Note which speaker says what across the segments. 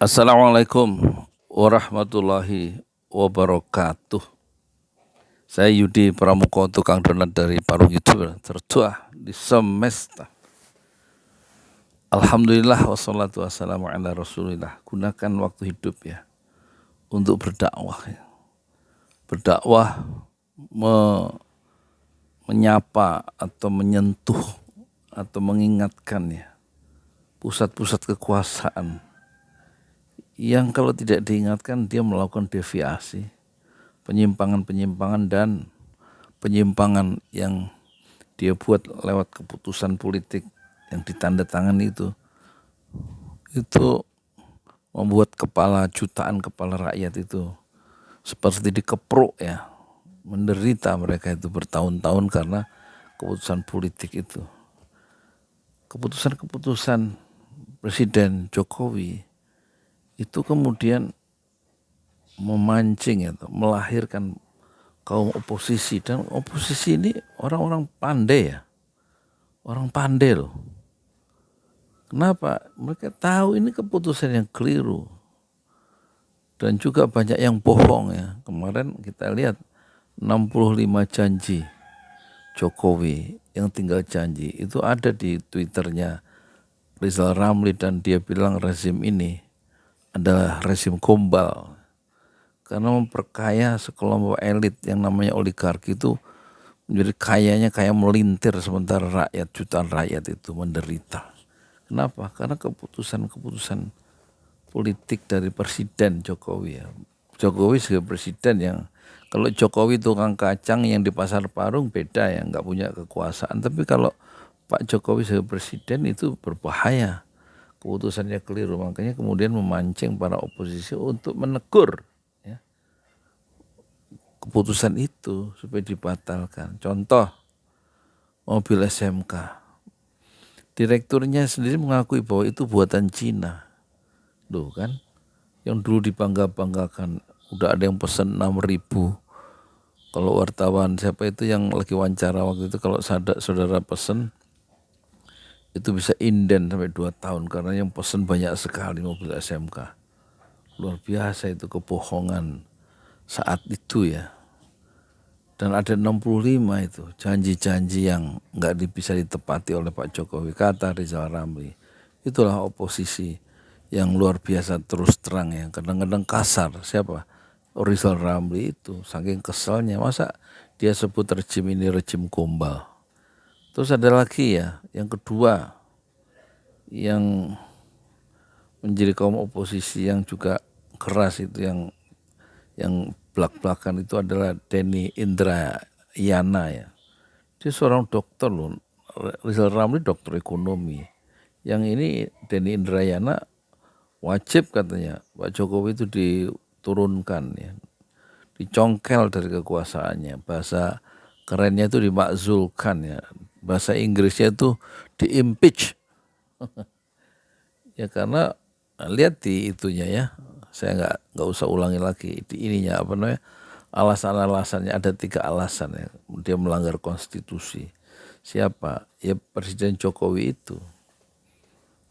Speaker 1: Assalamualaikum warahmatullahi wabarakatuh. Saya Yudi Pramuko, tukang donat dari Parung YouTuber tertua di semesta. Alhamdulillah wassalatu wassalamu ala rasulillah. Gunakan waktu hidup ya untuk berdakwah ya. Berdakwah menyapa atau menyentuh atau mengingatkan ya pusat-pusat kekuasaan yang kalau tidak diingatkan dia melakukan deviasi, penyimpangan-penyimpangan dan penyimpangan yang dia buat lewat keputusan politik yang ditandatangani itu membuat jutaan kepala rakyat itu seperti dikepruk ya, menderita mereka itu bertahun-tahun karena keputusan politik itu. Keputusan-keputusan Presiden Jokowi itu kemudian memancing atau melahirkan kaum oposisi, dan oposisi ini orang-orang pandai ya, orang pandai loh. Kenapa? Mereka tahu ini keputusan yang keliru dan juga banyak yang bohong ya. Kemarin kita lihat 65 janji Jokowi yang tinggal janji itu ada di Twitternya Rizal Ramli, dan dia bilang rezim ini adalah rezim gombal karena memperkaya sekelompok elit yang namanya oligarki itu menjadi kayanya kayak melintir, sementara rakyat, jutaan rakyat itu menderita. Kenapa? Karena keputusan-keputusan politik dari Presiden Jokowi ya. Jokowi sebagai presiden yang, kalau Jokowi tukang kacang yang di pasar Parung beda ya, nggak punya kekuasaan. Tapi kalau Pak Jokowi sebagai presiden itu berbahaya, keputusannya keliru, makanya kemudian memancing para oposisi untuk menegur ya, keputusan itu supaya dibatalkan. Contoh mobil SMK, direkturnya sendiri mengakui bahwa itu buatan Cina. Loh kan, yang dulu dibangga-banggakan, udah ada yang pesan 6.000. Kalau wartawan siapa itu yang lagi wawancara waktu itu, kalau saudara pesen itu bisa inden sampai 2 tahun karena yang pesen banyak sekali mobil SMK. Luar biasa itu kebohongan saat itu ya. Dan ada 65 itu janji-janji yang nggak bisa ditepati oleh Pak Jokowi, kata Rizal Ramli. Itulah oposisi yang luar biasa, terus terang ya, kadang-kadang kasar. Siapa? Rizal Ramli itu saking keselnya, masa dia sebut rejim ini rejim gombal. Terus ada lagi ya, yang kedua yang menjadi kaum oposisi yang juga keras itu, yang belak-belakan itu adalah Denny Indrayana ya. Dia seorang dokter loh. Rizal Ramli dokter ekonomi. Yang ini Denny Indrayana wajib katanya Pak Jokowi itu diturunkan ya, dicongkel dari kekuasaannya. Bahasa kerennya itu dimakzulkan ya. Bahasa Inggrisnya itu di-impeach. Ya karena lihat di itunya ya, saya nggak usah ulangi lagi di ininya apa namanya, alasan-alasannya ada 3 alasan ya dia melanggar konstitusi. Siapa? Ya Presiden Jokowi itu.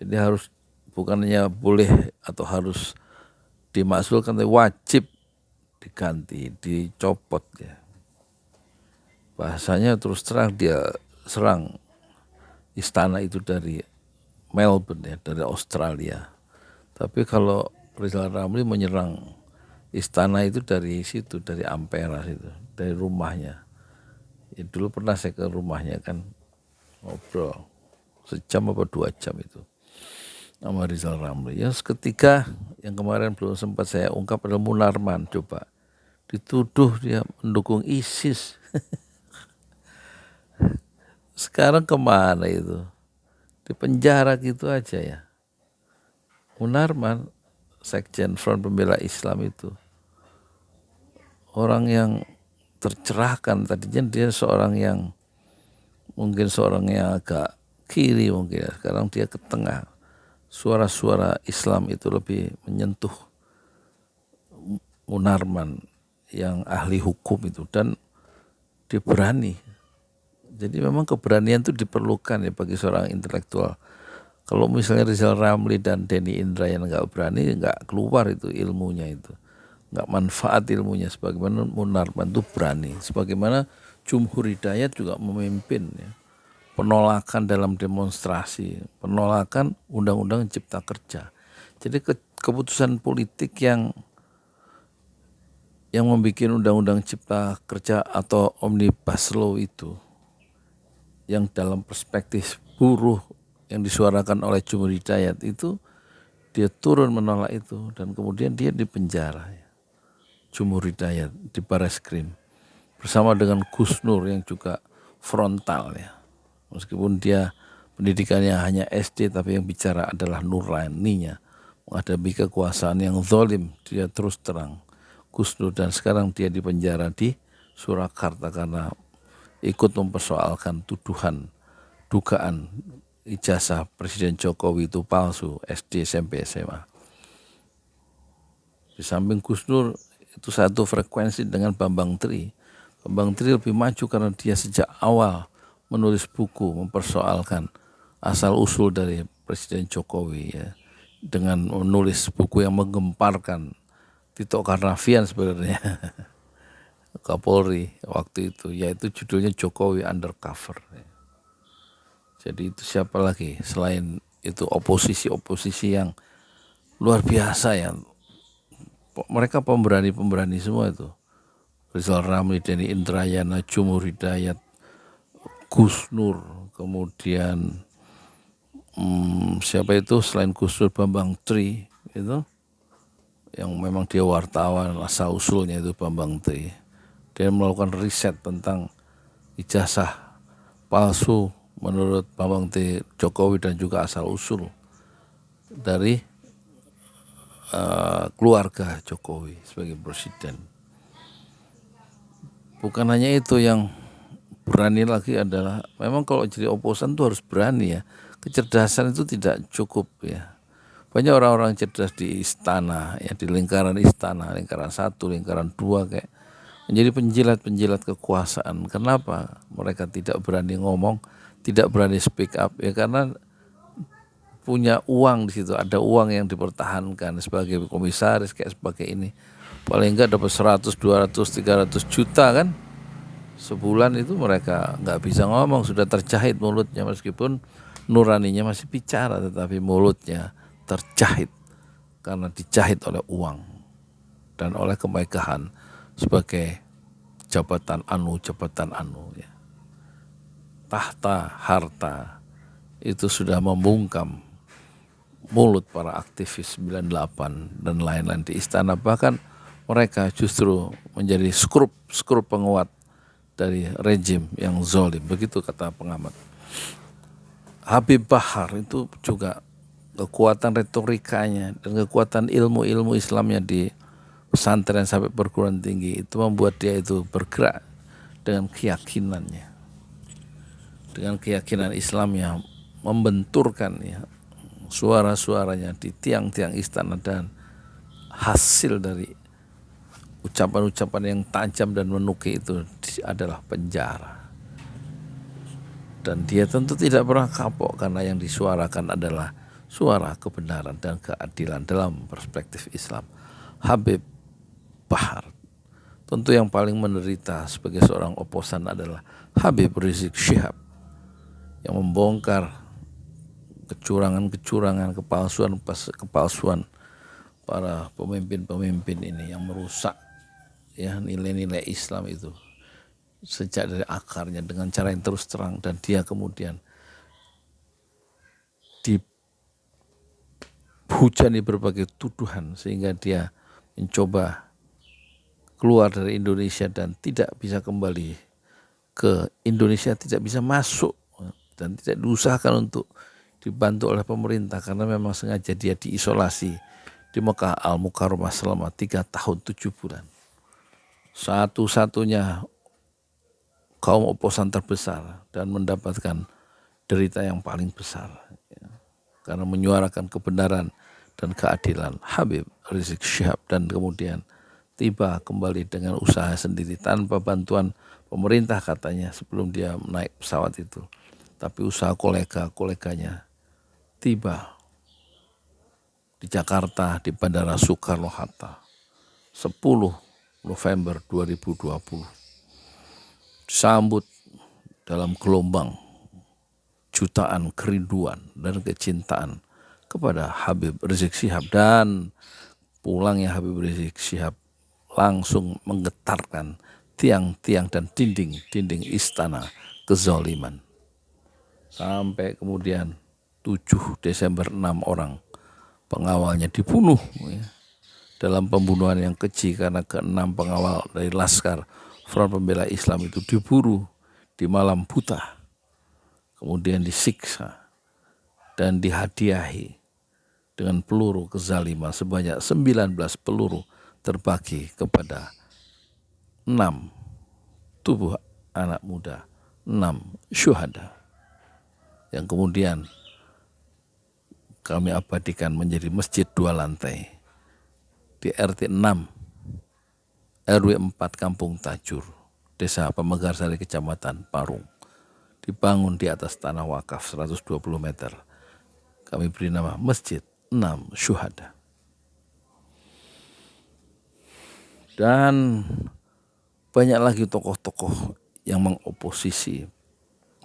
Speaker 1: Jadi harus, bukannya boleh atau harus dimakzulkan, tapi wajib diganti, dicopot ya. Bahasanya terus terang dia serang istana itu dari Melbourne ya, dari Australia. Tapi kalau Rizal Ramli menyerang istana itu dari situ, dari Ampera situ, dari rumahnya. Ya, dulu pernah saya ke rumahnya kan, ngobrol sejam apa 2 jam itu sama Rizal Ramli. Yang ketiga yang kemarin belum sempat saya ungkap adalah Munarman. Coba dituduh dia mendukung ISIS. Sekarang kemana itu? Di penjara gitu aja ya. Munarman, Sekjen Front Pembela Islam itu, orang yang tercerahkan. Tadinya dia seorang yang agak kiri mungkin ya. Sekarang dia ke tengah. Suara-suara Islam itu lebih menyentuh Munarman yang ahli hukum itu, dan dia berani. Jadi memang keberanian itu diperlukan ya bagi seorang intelektual. Kalau misalnya Rizal Ramli dan Denny Indrayana nggak berani, nggak keluar itu ilmunya itu, nggak manfaat ilmunya. Sebagaimana Munarman itu berani, sebagaimana Jumhur Hidayat juga memimpin ya, penolakan dalam demonstrasi, penolakan undang-undang cipta kerja. Jadi keputusan politik yang membuat undang-undang cipta kerja atau omnibus law itu, yang dalam perspektif buruh yang disuarakan oleh Jumhur Hidayat itu, dia turun menolak itu dan kemudian dia dipenjara ya. Jumhur Hidayat di Bareskrim bersama dengan Gus Nur yang juga frontal ya. Meskipun dia pendidikannya hanya SD, tapi yang bicara adalah nuraninya. Menghadapi kekuasaan yang zalim, dia terus terang Gus Nur, dan sekarang dia dipenjara di Surakarta karena ikut mempersoalkan tuduhan dugaan ijazah Presiden Jokowi itu palsu SD, SMP, SMA. Di samping Gus Nur itu satu frekuensi dengan Bambang Tri. Bambang Tri lebih maju karena dia sejak awal menulis buku mempersoalkan asal-usul dari Presiden Jokowi ya, dengan menulis buku yang menggemparkan Tito Karnavian sebenarnya Kapolri waktu itu, yaitu judulnya Jokowi Undercover. Jadi itu siapa lagi selain itu oposisi yang luar biasa ya, mereka pemberani semua itu. Rizal Ramli, Denny Indrayana, Jumhur Hidayat, Gus Nur, kemudian siapa itu selain Gus Nur, Bambang Tri itu, yang memang dia wartawan asal usulnya itu Bambang Tri. Dia melakukan riset tentang ijazah palsu menurut Bambang Tri Jokowi dan juga asal usul dari keluarga Jokowi sebagai presiden. Bukan hanya itu, yang berani lagi adalah memang kalau jadi oposan itu harus berani ya. Kecerdasan itu tidak cukup ya. Banyak orang-orang cerdas di istana ya, di lingkaran istana, lingkaran 1, lingkaran 2 kayak menjadi penjilat kekuasaan. Kenapa mereka tidak berani ngomong, tidak berani speak up ya? Karena punya uang di situ, ada uang yang dipertahankan sebagai komisaris kayak sebagai ini. Paling enggak dapat 100, 200, 300 juta kan sebulan. Itu mereka nggak bisa ngomong, sudah terjahit mulutnya, meskipun nuraninya masih bicara tetapi mulutnya terjahit karena dijahit oleh uang dan oleh kemegahan sebagai jabatan anu ya. Tahta, harta itu sudah membungkam mulut para aktivis 98 dan lain-lain di istana. Bahkan mereka justru menjadi skrup penguat dari rejim yang zalim, begitu kata pengamat. Habib Bahar itu juga kekuatan retorikanya dan kekuatan ilmu Islamnya di pesantren sampai perguruan tinggi itu membuat dia itu bergerak dengan keyakinannya, dengan keyakinan Islamnya, membenturkan ya suara-suaranya di tiang-tiang istana, dan hasil dari ucapan-ucapan yang tajam dan menukik itu adalah penjara. Dan dia tentu tidak pernah kapok karena yang disuarakan adalah suara kebenaran dan keadilan dalam perspektif Islam. Habib Bahar. Tentu yang paling menderita sebagai seorang oposan adalah Habib Rizik Syihab yang membongkar kecurangan, kepalsuan para pemimpin ini yang merusak ya nilai-nilai Islam itu sejak dari akarnya dengan cara yang terus terang, dan dia kemudian dihujani berbagai tuduhan sehingga dia mencoba keluar dari Indonesia dan tidak bisa kembali ke Indonesia, tidak bisa masuk dan tidak diusahakan untuk dibantu oleh pemerintah karena memang sengaja dia diisolasi di Mekah Al-Mukarramah selama 3 tahun 7 bulan. Satu-satunya kaum oposan terbesar dan mendapatkan derita yang paling besar ya, karena menyuarakan kebenaran dan keadilan, Habib Rizik Syihab, dan kemudian tiba kembali dengan usaha sendiri tanpa bantuan pemerintah katanya sebelum dia naik pesawat itu, tapi usaha koleganya tiba di Jakarta di Bandara Soekarno-Hatta 10 November 2020, disambut dalam gelombang jutaan kerinduan dan kecintaan kepada Habib Rizik Syihab, dan pulangnya Habib Rizik Syihab langsung menggetarkan tiang-tiang dan dinding-dinding istana kezaliman. Sampai kemudian 7 Desember 6 orang pengawalnya dibunuh dalam pembunuhan yang keji, karena ke-6 pengawal dari Laskar Front Pembela Islam itu diburu di malam buta, kemudian disiksa dan dihadiahi dengan peluru kezaliman sebanyak 19 peluru terbagi kepada 6 tubuh anak muda, 6 syuhada, yang kemudian kami abadikan menjadi masjid 2 lantai di RT 6 RW 4 Kampung Tajur, Desa Pemekarsari, Kecamatan Parung. Dibangun di atas tanah wakaf 120 meter. Kami beri nama Masjid 6 Syuhada. Dan banyak lagi tokoh-tokoh yang mengoposisi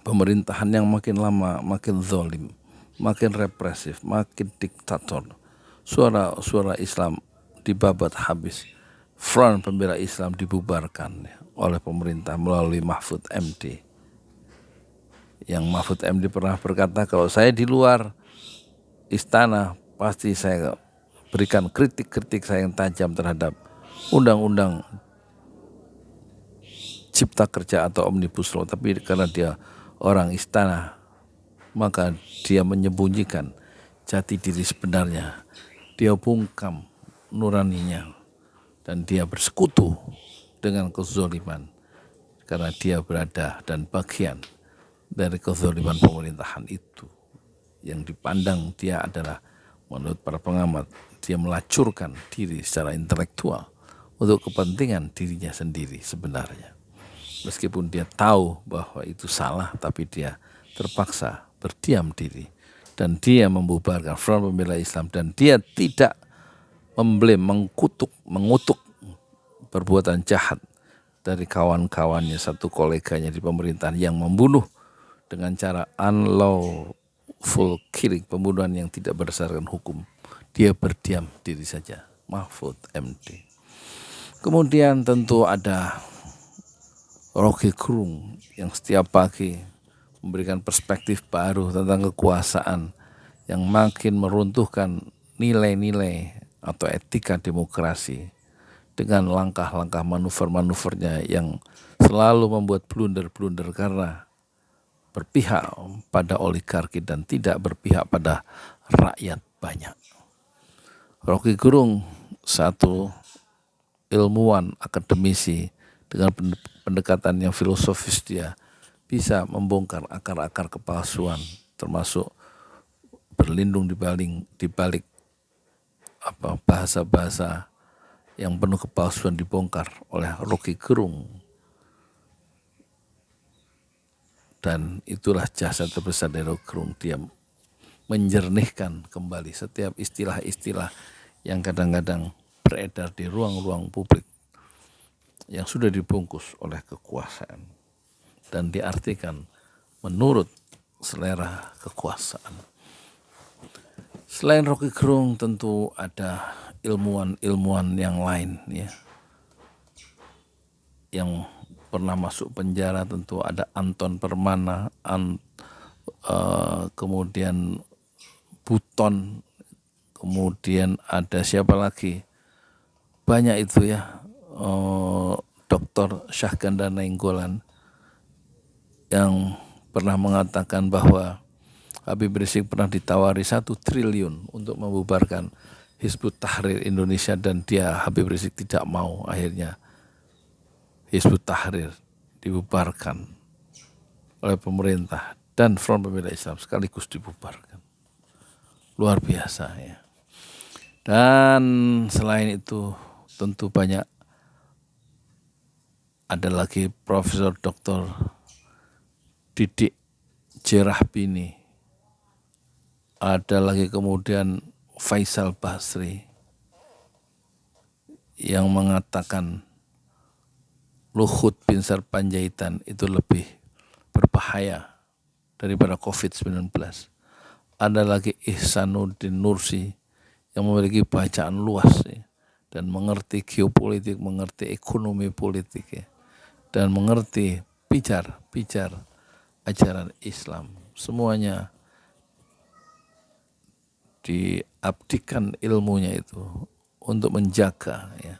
Speaker 1: pemerintahan yang makin lama makin zalim, makin represif, makin diktator. Suara Islam dibabat habis. Front Pembela Islam dibubarkan oleh pemerintah melalui Mahfud MD. Yang Mahfud MD pernah berkata, kalau saya di luar istana pasti saya berikan kritik-kritik saya yang tajam terhadap undang-undang cipta kerja atau Omnibus Law, tapi karena dia orang istana maka dia menyembunyikan jati diri sebenarnya, dia bungkam nuraninya, dan dia bersekutu dengan kezaliman karena dia berada dan bagian dari kezaliman pemerintahan itu. Yang dipandang dia adalah, menurut para pengamat, dia melacurkan diri secara intelektual untuk kepentingan dirinya sendiri sebenarnya. Meskipun dia tahu bahwa itu salah, tapi dia terpaksa berdiam diri. Dan dia membubarkan Front Pembela Islam, dan dia tidak mengutuk perbuatan jahat dari kawan-kawannya, satu koleganya di pemerintahan yang membunuh dengan cara unlawful killing, pembunuhan yang tidak berdasarkan hukum. Dia berdiam diri saja, Mahfud MD. Kemudian tentu ada Rocky Gerung yang setiap pagi memberikan perspektif baru tentang kekuasaan yang makin meruntuhkan nilai-nilai atau etika demokrasi dengan langkah-langkah manuver-manuvernya yang selalu membuat blunder-blunder karena berpihak pada oligarki dan tidak berpihak pada rakyat banyak. Rocky Gerung, satu ilmuwan akademisi dengan pendekatan yang filosofis, dia bisa membongkar akar-akar kepalsuan, termasuk berlindung di balik bahasa-bahasa yang penuh kepalsuan dibongkar oleh Rocky Gerung. Dan itulah jasa terbesar dari Rocky Gerung, dia menjernihkan kembali setiap istilah-istilah yang kadang-kadang beredar di ruang-ruang publik yang sudah dibungkus oleh kekuasaan dan diartikan menurut selera kekuasaan. Selain Rocky Gerung tentu ada ilmuwan-ilmuwan yang lain ya, yang pernah masuk penjara. Tentu ada Anton Permana, kemudian Buton, kemudian ada siapa lagi, banyak itu ya, Dr. Syahganda Nainggolan yang pernah mengatakan bahwa Habib Rizik pernah ditawari 1 triliun untuk membubarkan Hizbut Tahrir Indonesia, dan Habib Rizik tidak mau. Akhirnya Hizbut Tahrir dibubarkan oleh pemerintah dan Front Pembela Islam sekaligus dibubarkan. Luar biasa ya. Dan selain itu tentu banyak, ada lagi Profesor Dr. Didik J. Rahbini Ada lagi kemudian Faisal Basri yang mengatakan Luhut bin Sarpanjaitan itu lebih berbahaya daripada COVID-19. Ada lagi Ihsanuddin Nursi yang memiliki bacaan luas ya, dan mengerti geopolitik, mengerti ekonomi politik ya, dan mengerti pijar ajaran Islam. Semuanya diabdikan ilmunya itu untuk menjaga ya,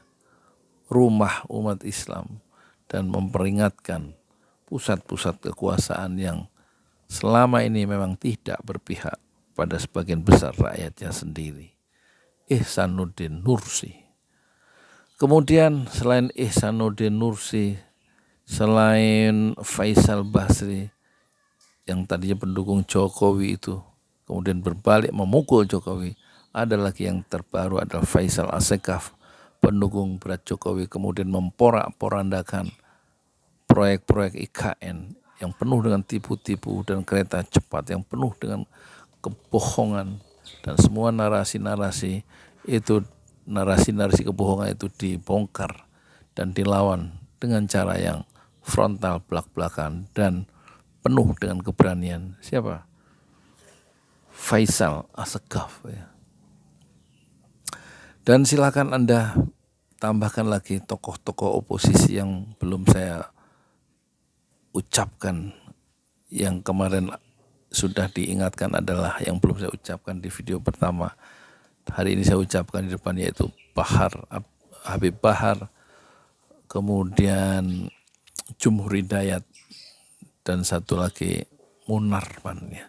Speaker 1: rumah umat Islam dan memperingatkan pusat-pusat kekuasaan yang selama ini memang tidak berpihak pada sebagian besar rakyatnya sendiri. Ihsanuddin Nursi. Kemudian selain Ihsanuddin Nursi, selain Faisal Basri yang tadinya pendukung Jokowi itu kemudian berbalik memukul Jokowi, ada lagi yang terbaru adalah Faisal Assekaf, pendukung berat Jokowi, kemudian memporak-porandakan proyek-proyek IKN yang penuh dengan tipu-tipu dan kereta cepat yang penuh dengan kebohongan, dan semua narasi-narasi kebohongan itu dibongkar dan dilawan dengan cara yang frontal, belak-belakan dan penuh dengan keberanian. Siapa? Faisal Assekaf ya. Dan silakan Anda tambahkan lagi tokoh-tokoh oposisi yang belum saya ucapkan. Yang kemarin sudah diingatkan adalah yang belum saya ucapkan di video pertama. Hari ini saya ucapkan di depan, yaitu Habib Bahar, kemudian Jumhur Hidayat, dan satu lagi Munarman ya.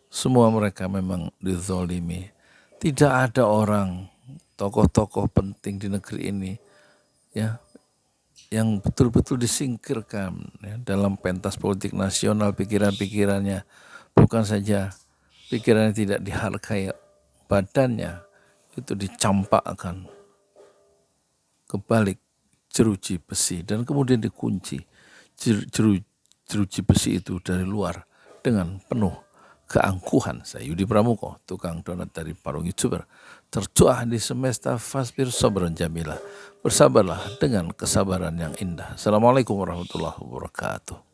Speaker 1: Semua mereka memang dizolimi. Tidak ada orang, tokoh-tokoh penting di negeri ini ya, yang betul-betul disingkirkan ya, dalam pentas politik nasional. Pikiran-pikirannya bukan saja pikirannya tidak dihargai, badannya itu dicampakkan ke balik jeruji besi dan kemudian dikunci jeruji besi itu dari luar dengan penuh keangkuhan. Saya Yudi Pramuko, tukang donat dari Parung YouTuber. Tertuah di semesta fasbir sabran jamilah. Bersabarlah dengan kesabaran yang indah. Assalamualaikum warahmatullahi wabarakatuh.